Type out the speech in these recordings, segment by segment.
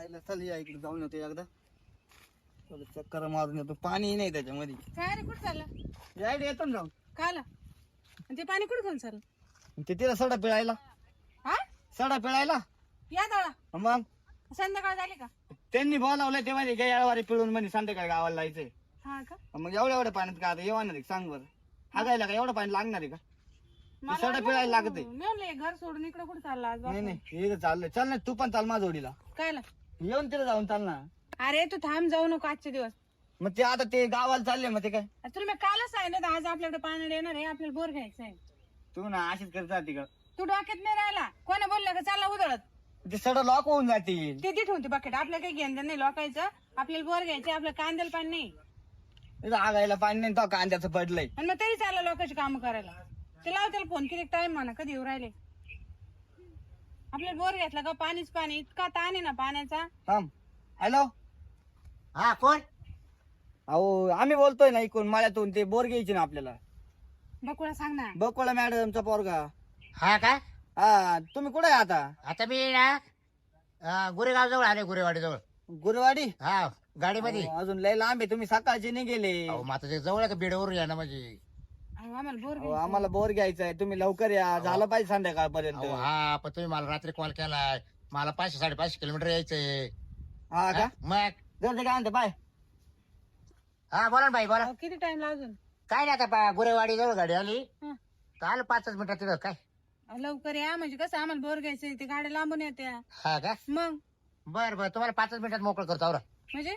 आईला चल या इकडे जाऊन येतो एकदा. चल चक्कर मारून येतो. पाणी नाही त्याच्यामध्ये. काय रे कुठं चाललं? यायला येतो ना जाऊन. खाला आणि ते पाणी कुठं घेऊन चाललं? ते तिला सडा पिळायला. हा सडा पिळायला या दादा मग संध्याकाळ झाली का? त्यांनी बोलावलंय ते मध्ये गयावारी पिळून म्हणजे संध्याकाळी गावाला जायचंय. हा का मग एवढ्या पाण्यात का आता येणार आहे सांग बरं. हागायला का एवढं पाणी लागणार आहे का? मला सडा पिळायला लागते. मी म्हणले घर सोडून इकडे कुठं चालला आज नाही बापरे? नाही हे चाललंय. चल ना तू पण चाल माझ्या जोडीला. कायला? येऊन तिला जाऊन चाल ना. अरे तू थांब जाऊ नको आजचे दिवस. मग ते आता ते गावाला चालले मग ते काय तुला मी कालच सांगितलं आज आपल्याकडे पाणी येणार आहे आपल्याला बोर घ्यायचं आहे. तू ना अशीच करत जाते का? तू डोक्यात नाही राहिला कोणा बोललं का चालला उधळत ते सडा लॉक होऊन जातील. ते तिथे होती बकेट आपल्याला काही घेणं नाही लोकायचं आपल्याला बोर घ्यायचं आपल्या कांद्याला पाणी नाही इथं आगायला पाणी नाही तो कांद्याचं पडलंय. आणि मग तरी चाललं लोकांची कामं करायला. ते लाव त्याला फोन किती टाइम म्हणा कधी येऊ राहिले आपल्याला बोर घेतला का पाणीच पाणी इतका ताण आहे ना पाण्याचा. थांब. हॅलो हा कोण? अहो आम्ही बोलतोय ना इकडून माळ्यातून. ते बोर घ्यायची ना आपल्याला. बकुळा सांग ना. बकोळा मॅडमचा पोरगा. हा का? हा तुम्ही कुठे आहे आता? आता मी ना गुरेगाव जवळ आले, गुरेवाडी जवळ. गुरुवाडी. हा गाडीमध्ये. अजून लय लांब आहे. तुम्ही सकाळचे नाही गेले. अहो माता जवळ आहे का बेडवरून या ना म्हणजे. अहो, आम्हाला बोर अहो, आम्हाला बोर घ्यायचा आहे. तुम्ही लवकर या. झालं पाहिजे संध्याकाळपर्यंत. अहो हा पण तुम्ही मला रात्री कॉल केलाय. मला 500-550 किलोमीटर यायचंय. हा का? मग जर ते काय म्हणते बाय. हा बोला ना बाई बोला. अहो, किती टाइम अजून? काय नाही आता गुरेवाडी जवळ गाडी आली. हं. आलं 5 मिनिटात तिथं काय. अहो, लवकर या म्हणजे कसं आम्हाला बोर घ्यायचंय ते गाड्या लांबून येत्या हा का? मग बर बर तुम्हाला 5 मिनिटात मोकळ करतो आवरा. म्हणजे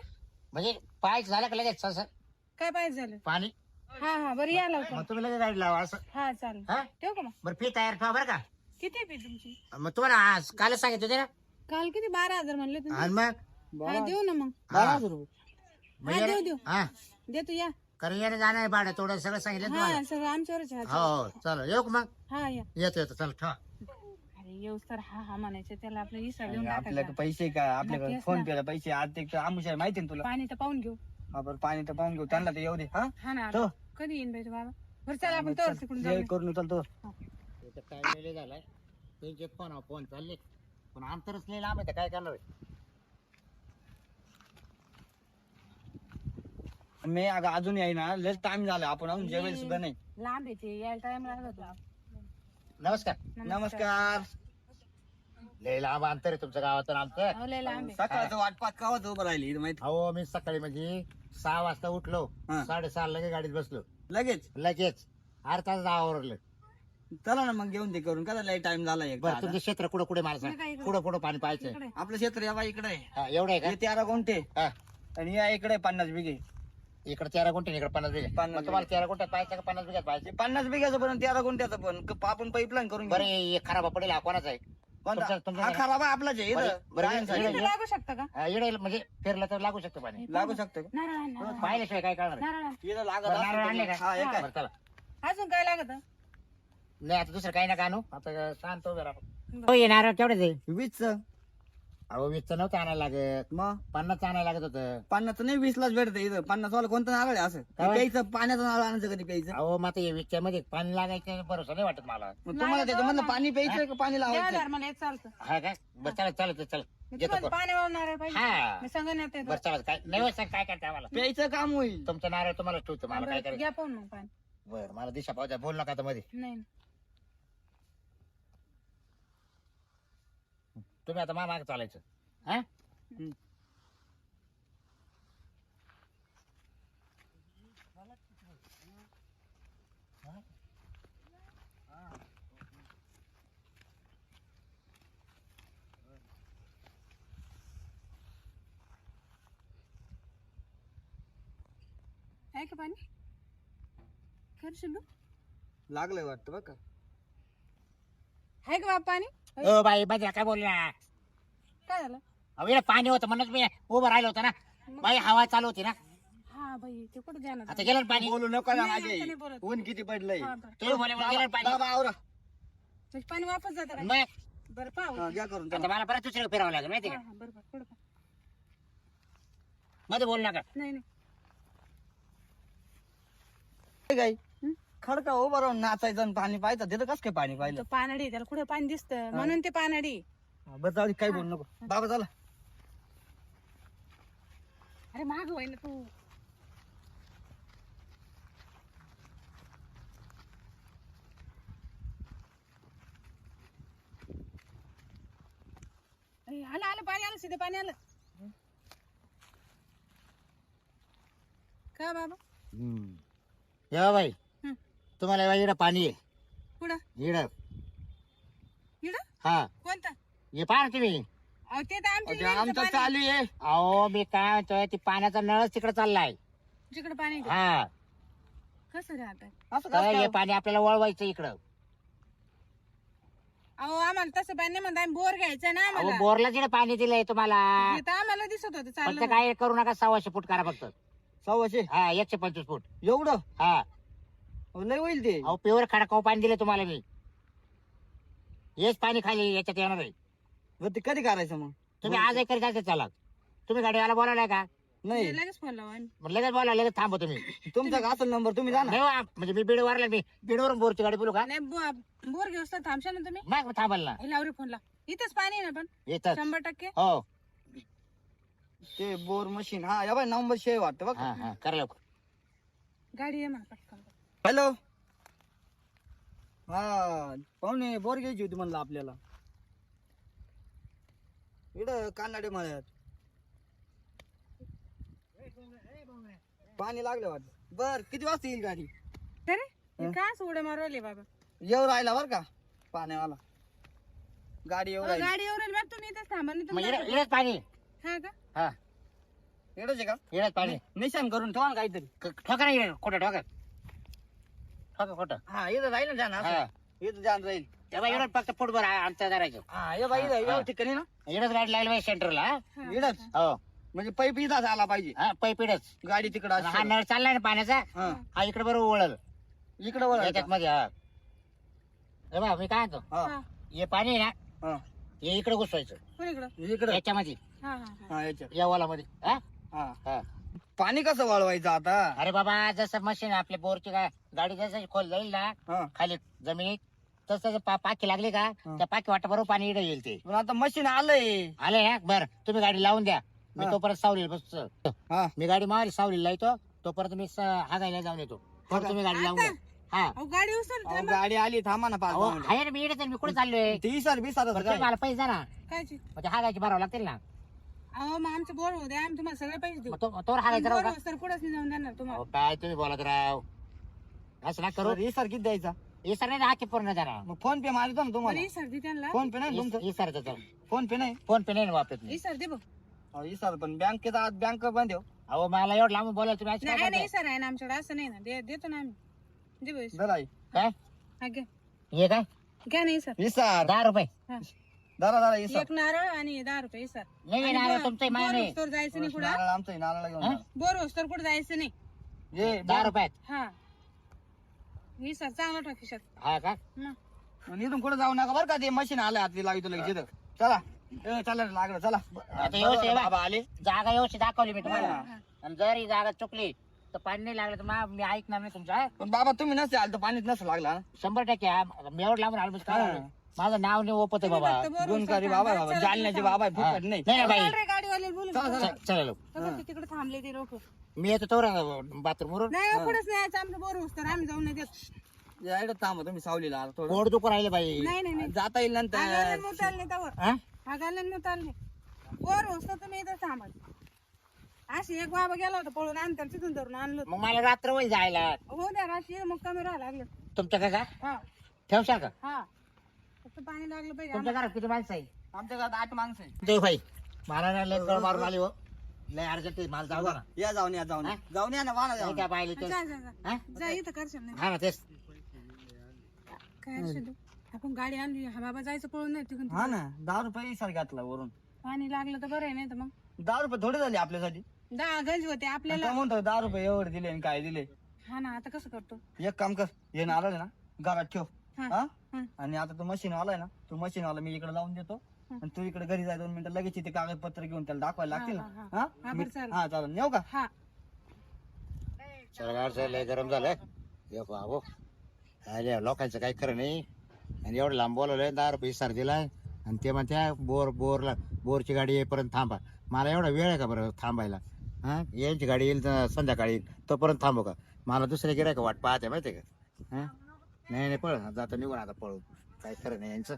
म्हणजे पाहायचं झालं का लगेच सर काय पाहिजे झालं? पाणी. हा हा बरं या लवकर. मग तुम्ही लगेच गाडी लावा असं. हा चालेल हा ठेवू का मग? बरं फी तयार ठेवा बरं का. किती फी तुमची? मग तुम्हाला आज कालच सांगितलं होते ना. काल किती 12,000 म्हणले तुम्ही. आणि मग हा देऊ ना मग. 12,000 रुपये. हा देऊ देऊ हा देतो या. कारण याने जाणं आहे भाडं थोडं सगळं सांगितलं तुम्हाला. हा सगळं आमच्यावरच आहे. हो चला येऊ का मग. हा या. येतो येतो चला ठेवा. अरे येऊस तर हा हा म्हणायचं त्याला आपलं हिस्सा देऊन आपल्याकडे टाकायचा. पैसे का? आपल्याकडे तेच फोन ना. पेला पैसे आज ते आमुष आहे माहिती ना तुला. पाणी तर पाहून घेऊ. हा बरं पाणी तर पाहून घेऊ. त्यांना तर येऊ दे. हा हा ना तो. कधी येईन बाई तो बाबा. बरं चला आपण तर तिकडून हे जाऊ. करून चालतो. इथं काय वेळ झालाय त्यांचे फोन चालले पण अंतरच नाही लांब आहे तर काय करणार आहे? मी अगं अजून येईना. लस टाइम झाला. आपण अजून जेवेल सुद्धा नाही. लांब येते यायला टाइम लागत होता. नमस्कार. नमस्कार. लय लांब अंतर आहे तुमच्या गावात आणि आमचं. हो लय लांब आहे. सकाळचं वाटपात कावत उभं राहिली इथं माहिती. हो मी सकाळी म्हणजे 6 वाजता उठलो. हा. 6:30 लगे गाडीत बसलो. लगेच लगेच अर्धा तास आवरलं. चला ना मग घेऊन ते करून. का लय टाइम झाला एक बरं तुमचं क्षेत्र कुठं कुठे मला इकडे काय सांग. इकडे? कुठं कुठं पाणी पाहायचंय. इकडे. आपलं क्षेत्र या बाई इकडे आहे. हा, एवढं आहे का? हे 13 गुंठे हा. आणि या इकडे 50 बिघे. इकडे 13 गुंठे इकडे 50 बिघे. 50 मग तुम्हाला 13 गुंठ्यात पाहायचं का 50 बिघ्यात पाहायचं? 50 बिघ्याचं पण 13 गुंठ्याचं पण आपण पाईपलाईन करून बरं घेऊ. हे खराब पडेल हा कोणाचा आहे? तुमच्या- हा खराब आहे आपलाच आहे बरं, इथं. बरं, राहायसाठी. इकडे- इकडे लागू शकतं का? येडे म्हणजे फिरलं तर लागू शकतं पाणी. लागू शकतं का? नारळ नारळ पाहिल्याशिवाय काय करणार आहे? नारळ. इथं लागत बरं, नारळ आणले असेल का? तर- हा एक आहे. बरं चला. अजून काय लागत? नाही आता दुसरं काही नका आणू. आता शांत उभे राहा. हो ये नारळ केवढे ते? 20चं. अहो 20चं नव्हतं आणायला लागत. मग 50 आणायला लागत होतं. 50 नाही 20लाच भेटतं इथं. 50 वाला कोणतं नारळ आहे असं? काय? प्यायचं पाण्याचं नारळ आणायचं कधी प्यायचं? अहो मग ते 20च्या मध्ये पाणी लागायचं भरोसा नाही वाटत मला. मग तुम्हाला त्याचं म्हणलं पाणी प्यायचं का पाणी लावायचं? देवादार मला येत चालतं. हा का? बरं चला चला चला मी येतो तुम्हाला पण. पाणी वाहून नारळ पाहिजे. हा मी सांगून येते बरं चला काय नाही होत सांग काय करता आम्हाला. प्यायचं काम होईल. तुमचं नारळ तुम्हाला ठेवतो मला काय करायचं. घ्या पाहून मग पाणी. बरं मला दिशा पाहू बोल नका आता मध्ये. नाही तुम्ही आता माग चालायचं. हा हम्म. आहे का पाणी? करशील तू? लागलंय वाटतं बघ का. आहे का बाबा पाणी? ओ बाई बजा काय बोलला. काय झालं? अहो इकडे पाणी होतं म्हणूनच मी उभं राहिलो होतं ना. बाई हवा चालू होती ना. हा बाई ते कुठं जाणार? आता गेलं ना पाणी. बोलू नको ना नाही, माझे. आता नाही बोलत. ऊन किती पडलंय. हा, बरं. तुम्ही बोले गेलं ना पाणी. बाबा आवरा. म्हणजे पाणी वापस जातं का? मग बरं पाहू. हा, घ्या करून आता चला. मला परत दुसरीकडे फिरावं लागेल माहिती हा का. हा बरोबर पुढं पहा. मध्ये बोलू नका. नाही नाही काय हं? खडका उभं राहून नाचायचं आणि पाणी पाहायचं. तिथं कसं काय पाणी पाहिलं? तो पानडी त्याला कुठे पाणी दिसतं म्हणून ते पानडी. बरं जाऊ दे, काही बोलू नको. बाबा चला. अरे माग होय ना तू. अरे आलं आलं पाणी आलं सीधे पाणी आलं. का बाबा? या बाई हं. तुम्हाला इकडं पाणी आहे कुठं? इकडं. इकडं हा कोणतं? हे पहा ना तुम्ही. अहो ते तर आमच्या अहो, ते विहिरीचं आमचं पाणी. चालू आहे. अहो मी काय म्हणतोय ती पाण्याचा नळच तिकडे चाललाय. जिकडे पाणी आहे. हा कसं राहतंय? असं तर कसं हे पाणी आपल्याला वळवायचं इकडं. अहो आम्हाला तसं पाणी नाही म्हणता, आम्ही बोर घ्यायचं ना अहो आम्हाला. बोरला जिकडे पाणी दिलंय तुम्हाला. हे तर आम्हाला दिसत होतं फक्त चाललं. काय करू नका 600 फूट करा फक्त. 125 हा 125 फूट. एवढं हा अहो, लय होईल ते. अहो प्युअर खडकाव पाणी दिलं तुम्हाला मी. हेच पाणी खाली याच्यात येणार आहे. बरं ते कधी करायचं मग? तुम्ही आज एक जायचं चला. तुम्ही गाडीवाला बोलावलाय का? नाही लगेच फोन लावा आम्ही. मग लगेच बोला लगेच थांबा तुम्ही. तुमचा का असेल नंबर तुम्ही जा ना. नाही हो, म्हणजे मी बीडवरला मी बीडवरून बोरची गाडी बोलू का? नाही बोर घेऊस तर थांबशा ना तुम्ही. मग थांबाल ना. हे लावरी फोन ला. इथंच पाणी आहे ना पण येतात 100%. हो. ते बोर मशीन हा या बाई नंबर शेव वाटतं बघ. हा हा करा लवकर. गाडी आहे मला पटकन. हॅलो हा पाहुणे बोर घ्यायची होती म्हणलं आपल्याला इकडं कानडे मळ्यात पाणी लागलं वाटत. बर किती वाजता येईल गाडी? अरे का उड्या मारवले बाबा? येऊ राहिला बर का पाण्यावाला. गाडी येऊ राहिली. गाडी येऊन बघ तुम्ही इथंच थांबा नाही मग तुम्ही. इकडेच पाणी. हा का? हा इकडंच आहे का? इकडेच पाणी. निशाण करून ठेवा ना काहीतरी. ठोका ना इकडे खोटं ठोका. ठोका खोटं. हा इथं राहील ना जाण हा इथं जाण राहील. तेव्हा इकडे फक्त फुटभर अंतर धरायचं. हा ये बाई इथं या ठिकाणी ना इकडेच गाडी लागली पाहिजे सेंटरला. हा. इकडंच हो म्हणजे पाईप इथं आला पाहिजे. हा पैप इकडेच. गाडी तिकडं हा नळ चाललाय ना पाण्याचा. हा हा इकडे बरोबर वळल इकडं वळ याच्यात मध्ये. हा हे बघ मी काय म्हणतो हा हा. हे पाणी आहे ना हा हे इकडे घुसवायचं कोण इकडं? इकडं याच्यामध्ये हा हा हा. हा याच्यात या वालामध्ये. हा हा हा पाणी कसं वळवायचं आता? अरे बाबा जसं मशीन आपल्या बोरची गाडी जसं खोल जाईल ना हा खाली जमिनीत तसं पाकी लागली का हा. त्या पाकी वाटा बरोबर पाणी इकडे येईल ते. पण आता मशीन आलंय. आले ना बर तुम्ही गाडी लावून द्या. मी हा. तोपर्यंत सावलीला बसतो. हा मी गाडी मावली सावलीला येतो तोपर्यंत मी हागायला जाऊन येतो. तर तुम्ही गाडी लावून द्या. हा अहो गाडी उचल अहो, गाडी आली थांबा ना 5 अहो, मिनिटं. आहे ना मी इकडे मी कुठे चाललोय. ती सर बी सर बरं, तुम्ही मला पैसे द्या ना. कायची. म्हणजे हागायची भरावं लागतील ना. अहो मग आमचं बोर होऊ द्या, आम्ही तुम्हाला सगळे पैसे देऊ. मग तोवर हागायचं राहू का? बोर तर कुठंच नाही जाऊन देणार तुम्हाला. अहो, काय तुम्ही बोलत राव असं ना करू. ही सर किती द्यायचा? हे सर नाही हाकी पूर्ण जाणार. मग फोन पे मारतो ना तुम्हाला. ही सर्दी त्यांना. फोन पे नाही तुमचं? ही सर फोन पे नाही. फोन पे नाही वापरत मी. ही सर्दी बघ. अहो, ही सर पण बँकेत आज बँक बंद आहे हो. अहो मला एवढं लांबून बोलायला तुम्ही असं काय नाही नाही करताय? सर आहे ना आमच्याकडे, असं नाही ना. देतो ना आम्ही. दे पैसे. जरा काय हा घ्या. हे काय घ्या नाही सर. ही सर 10 रुपये. हा. जरा ही सर एक नारळ आणि 10 रुपये सर. नाही नारळ तुमचं मान आहे. बोर जायचं नाही कुठं. नारळ आमचं आहे, नारळ घेऊन हा? जा. बोर होस्तर कुठं जायचं नाही. ये 10 रुपयात. हा ही सर चांगलं टाक खिशात. हा का हं. आणि इथून कुठे जाऊ नका बरं का. ते मशीन आलं आतली लावितो लगेच इथं. चला चला लागलं चला. आता व्यवस्थित आहे बाबा बा. आले. जागा व्यवस्थित दाखवली मी तुम्हाला. हा. आणि जर ही जागा चुकली तर पाणी नाही लागलं तर मी ऐकणार नाही तुमचा. पण बाबा तुम्ही नसते आलं तर पाणीच नसतं लागला ना. 100% मी एवढं लांबून आलो काय हा. माझं नाव नाही ओपत आहे बाबा. फक्त बोर गुणकारी होस्तर बाबा थांबा. बाबा चला, जालन्याचे चला. बाबा आहे, हा. फुकट नाही. नाही ना बाई चल रे गाडीवाले बोलू. चला, चला. चला बघा ते तिकडे थांबले ते लोक. मी येतो तर बाथरूम वरून. नाही पुढेच नाही यायचं आमचं बोर होस्तर आम्ही जाऊन नाही देत. यायला थांबा तुम्ही सावलीला आला थोडं. पोट दुखू राहिले बाई. नाही नाही नाही. जाता येईल नंतर. आगायला नव्हतं आले त्यावर. हा? आगायला नव्हतं आले. बोर होस्तर तुम्ही इथं थांबा. अशी एक बाबा गेला होता पळून अंतर तिथून धरून आणलं. मग मला रात्र होईल जायला. हो द्या राशी मग कमी राहायला लागलं. तुमच्या का हा ठेवशाल का? हा फक्त पाणी लागलं पाहिजे तुमच्या घरात किती माणसं आहे? आमच्या घरात 8 माणसं आहे. देव भाई मला ना लय गळ मारून आली हो. लय अर्जंट आहे मला जाऊ द्या ना. या जाऊन या जाऊन या. हा? जाऊन या ना वाला नाही जाऊन त्या या. पाहिले ते. जा जा जा हा? जा इथं करशील नाही हा ना तेच. काय अर्षद? आपण गाडी आणली हा बाबा जायचं पळून नाही तिकडून. हा ना 10 रुपये सर घातला वरून. पाणी लागलं तर बरं आहे नाही तर मग 10 रुपये थोडे झाले आपल्यासाठी. 10 गंज होते आपल्याला. तो म्हणतो 10 रुपये एवढे दिले आणि काय दिले. हा ना आता कसं करतो. एक काम कर हे नारळ आहे ना घरात ठेव. हा हा हा. आणि आता तो मशीन वाला आहे ना तो मशीन वाला मी इकडे लावून देतो. आणि तू इकडे घरी जाय 2 मिनिटं लगेच इथे कागदपत्र घेऊन त्याला दाखवायला लागतील हा, हा, ना. हा. हा हा, मी- बरं चालेल. हा चालेल येऊ का? हा चला लय गरम झालं. ये बाबो अरे लोकांचं काही खरं नाही. आणि एवढं लांब बोलवलंय 10 रुपये सर दिलाय आणि ते म्हणत्या बोरची गाडी येईपर्यंत थांबा. मला एवढा वेळ आहे का बरं थांबायला? हा यांची गाडी येईल तर संध्याकाळी येईल तोपर्यंत थांबू का मला दुसऱ्या गिरायक वाट पाहते माहितीये का हा नाही नाही पळ जाता निघून आता पळू काय खरं नाही यांचं